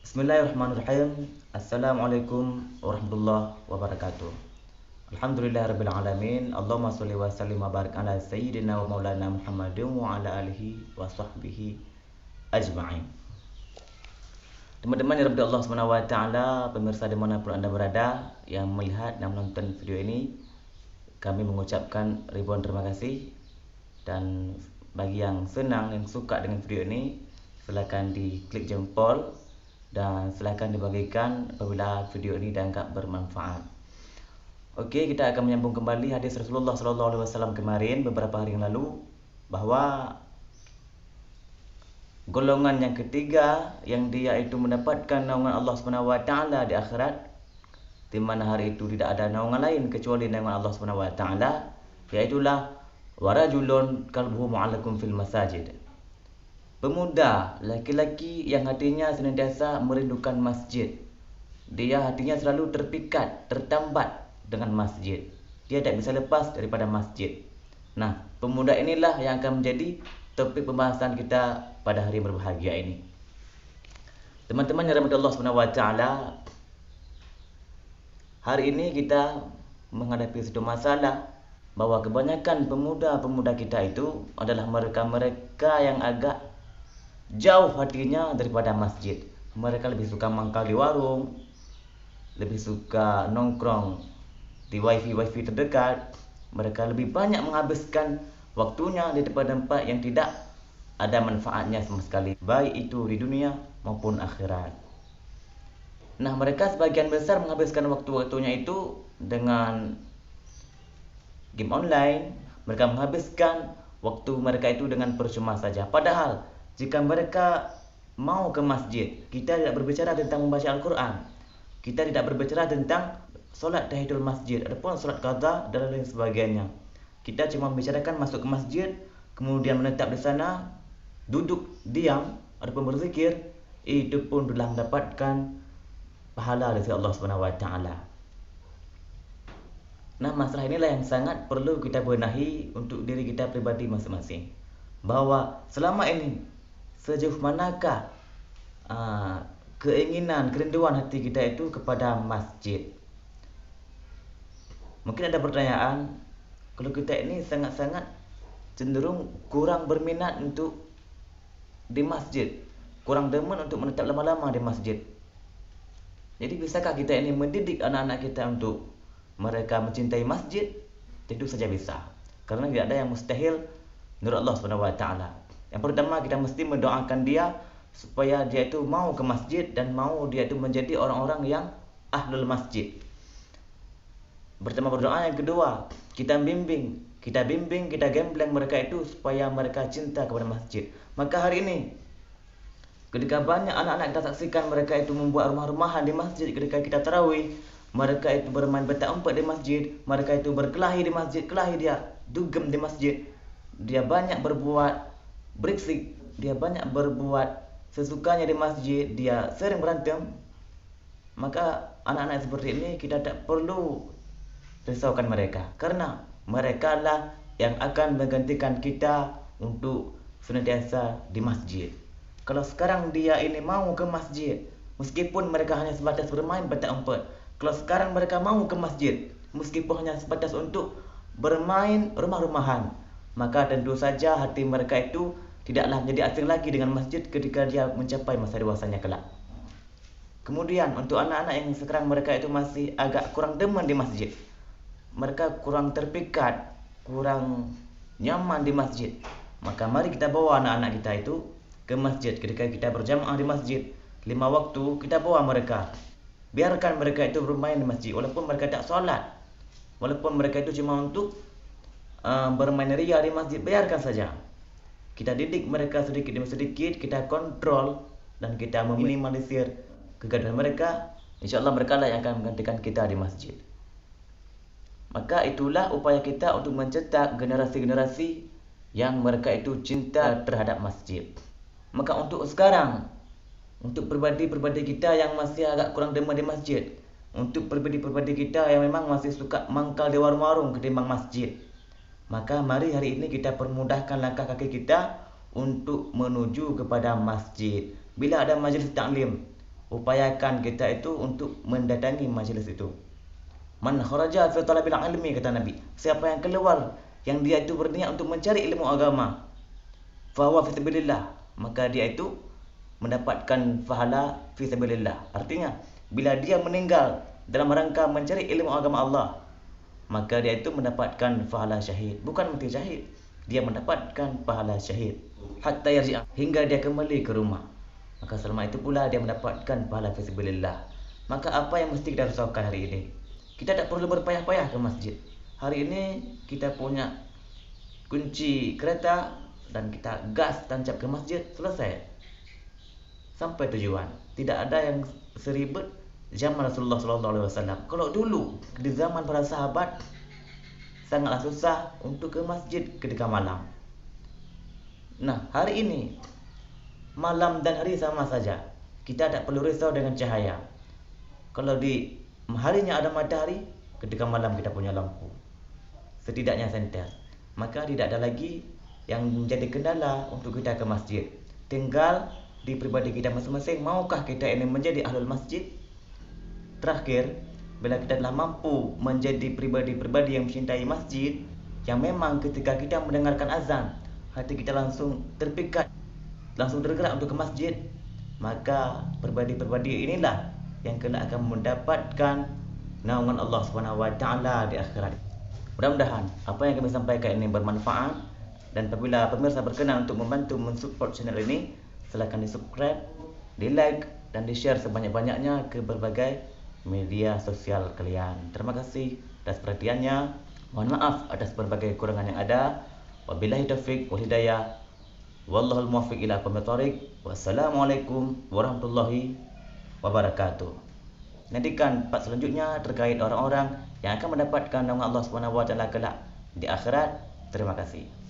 Bismillahirrahmanirrahim. Assalamualaikum warahmatullahi wabarakatuh. Alhamdulillahirabbil alamin. Allahumma shalli wa sallim wa barik ala sayyidina wa maulana Muhammadin wa ala alihi wa sahbihi ajma'in. Teman-teman yang dirahmati Allah Subhanahu wa taala, pemirsa dimanapun Anda berada yang melihat dan menonton video ini, kami mengucapkan ribuan terima kasih. Dan bagi yang senang, yang suka dengan video ini, silakan diklik jempol dan silakan dibagikan apabila video ini dianggap bermanfaat. Oke, kita akan menyambung kembali hadis Rasulullah SAW kemarin beberapa hari yang lalu, bahwa golongan yang ketiga yang dia itu mendapatkan naungan Allah Subhanahu wa taala di akhirat, di mana hari itu tidak ada naungan lain kecuali naungan Allah Subhanahu wa taala, yaitulah warajulun qalbuhu mu'allaqun fil masajid. Pemuda, laki-laki yang hatinya senantiasa merindukan masjid. Dia hatinya selalu terpikat, tertambat dengan masjid. Dia tak bisa lepas daripada masjid. Nah, pemuda inilah yang akan menjadi topik pembahasan kita pada hari yang berbahagia ini. Teman-teman yang dirahmati Allah Subhanahu wa taala, hari ini kita menghadapi satu masalah, bahwa kebanyakan pemuda-pemuda kita itu adalah mereka-mereka yang agak jauh hatinya daripada masjid. Mereka lebih suka mangkal di warung, lebih suka nongkrong di wifi terdekat. Mereka lebih banyak menghabiskan waktunya di tempat-tempat yang tidak ada manfaatnya sama sekali, baik itu di dunia maupun akhirat. Nah, mereka sebagian besar menghabiskan waktu-waktunya itu dengan game online. Mereka menghabiskan waktu mereka itu dengan percuma saja. Padahal jika mereka mau ke masjid, kita tidak berbicara tentang membaca Al-Quran, kita tidak berbicara tentang solat tahiyatul masjid ataupun solat qada dan lain sebagainya. Kita cuma membicarakan masuk ke masjid, kemudian menetap di sana, duduk diam ataupun berzikir, itu pun telah mendapatkan pahala dari Allah Subhanahu wa taala. Nah, masalah inilah yang sangat perlu kita benahi untuk diri kita pribadi masing-masing, bahwa selama ini sejauh manakah keinginan, kerinduan hati kita itu kepada masjid. Mungkin ada pertanyaan, kalau kita ini sangat-sangat cenderung kurang berminat untuk di masjid, kurang demen untuk menetap lama-lama di masjid. Jadi bisakah kita ini mendidik anak-anak kita untuk mereka mencintai masjid? Tentu saja bisa, karena tidak ada yang mustahil menurut Allah Subhanahu wa taala. Yang pertama, kita mesti mendoakan dia supaya dia itu mau ke masjid dan mau dia itu menjadi orang-orang yang ahlul masjid. Pertama berdoa. Yang kedua, kita bimbing, kita gembleng mereka itu supaya mereka cinta kepada masjid. Maka hari ini ketika banyak anak-anak kita saksikan mereka itu membuat rumah-rumahan di masjid ketika kita tarawih, mereka itu bermain petak umpet di masjid, mereka itu berkelahi di masjid, kelahi dia dugem di masjid, dia banyak berbuat berisik, dia banyak berbuat sesukanya di masjid, dia sering berantem. Maka anak-anak seperti ini kita tak perlu risaukan mereka, karena mereka lah yang akan menggantikan kita untuk senantiasa di masjid. Kalau sekarang dia ini mau ke masjid, meskipun mereka hanya sebatas bermain petak umpet, kalau sekarang mereka mau ke masjid, meskipun hanya sebatas untuk bermain rumah-rumahan, maka tentu saja hati mereka itu tidaklah menjadi asing lagi dengan masjid ketika dia mencapai masa dewasanya kelak. Kemudian untuk anak-anak yang sekarang mereka itu masih agak kurang demen di masjid, mereka kurang terpikat, kurang nyaman di masjid, maka mari kita bawa anak-anak kita itu ke masjid. Ketika kita berjamaah di masjid 5 waktu, kita bawa mereka, biarkan mereka itu bermain di masjid, walaupun mereka tak solat, walaupun mereka itu cuma untuk bermain ria di masjid, biarkan saja. Kita didik mereka sedikit demi sedikit, kita kontrol dan kita meminimalisir kegaduhan mereka. InsyaAllah mereka lah yang akan menggantikan kita di masjid. Maka itulah upaya kita untuk mencetak generasi-generasi yang mereka itu cinta terhadap masjid. Maka untuk sekarang, untuk pribadi-pribadi kita yang masih agak kurang demen di masjid, untuk pribadi-pribadi kita yang memang masih suka mangkal di warung-warung ketimbang masjid, maka mari hari ini kita permudahkan langkah kaki kita untuk menuju kepada masjid. Bila ada majlis taklim, upayakan kita itu untuk mendatangi majlis itu. Man kharaja fi talabil ilmi, kata Nabi, siapa yang keluar yang dia itu berniat untuk mencari ilmu agama, fa huwa fi sabilillah, maka dia itu mendapatkan pahala fi sabilillah. Artinya bila dia meninggal dalam rangka mencari ilmu agama Allah, maka dia itu mendapatkan pahala syahid, bukan mati syahid, dia mendapatkan pahala syahid hatta yarji'a, hingga dia kembali ke rumah. Maka selama itu pula dia mendapatkan pahala fi sabilillah. Maka apa yang mesti kita risaukan hari ini? Kita tak perlu berpayah-payah ke masjid. Hari ini kita punya kunci kereta dan kita gas tancap ke masjid, selesai. Sampai tujuan. Tidak ada yang seribet zaman Rasulullah SAW. Kalau dulu di zaman para sahabat sangatlah susah untuk ke masjid ketika malam. Nah, hari ini malam dan hari sama saja. Kita tak perlu risau dengan cahaya. Kalau di harinya ada matahari, ketika malam kita punya lampu, setidaknya senter. Maka tidak ada lagi yang menjadi kendala untuk kita ke masjid. Tinggal di pribadi kita masing-masing, maukah kita ini menjadi ahlul masjid? Terakhir, bila kita telah mampu menjadi pribadi-pribadi yang mencintai masjid, yang memang ketika kita mendengarkan azan, hati kita langsung terpikat, langsung tergerak untuk ke masjid, maka pribadi-pribadi inilah yang kelak akan mendapatkan naungan Allah SWT di akhirat. Mudah-mudahan apa yang kami sampaikan ini bermanfaat, dan apabila pemirsa berkenan untuk membantu mensupport channel ini, silakan di subscribe, di like, dan di share sebanyak-banyaknya ke berbagai media sosial kalian. Terima kasih atas perhatiannya. Mohon maaf atas berbagai kekurangan yang ada. Wabillahi taufiq wal hidayah. Wallahul muwaffiq ila aqwamit thoriq. Wassalamualaikum warahmatullahi wabarakatuh. Nantikan part selanjutnya terkait orang-orang yang akan mendapatkan naungan Allah SWT kelak di akhirat. Terima kasih.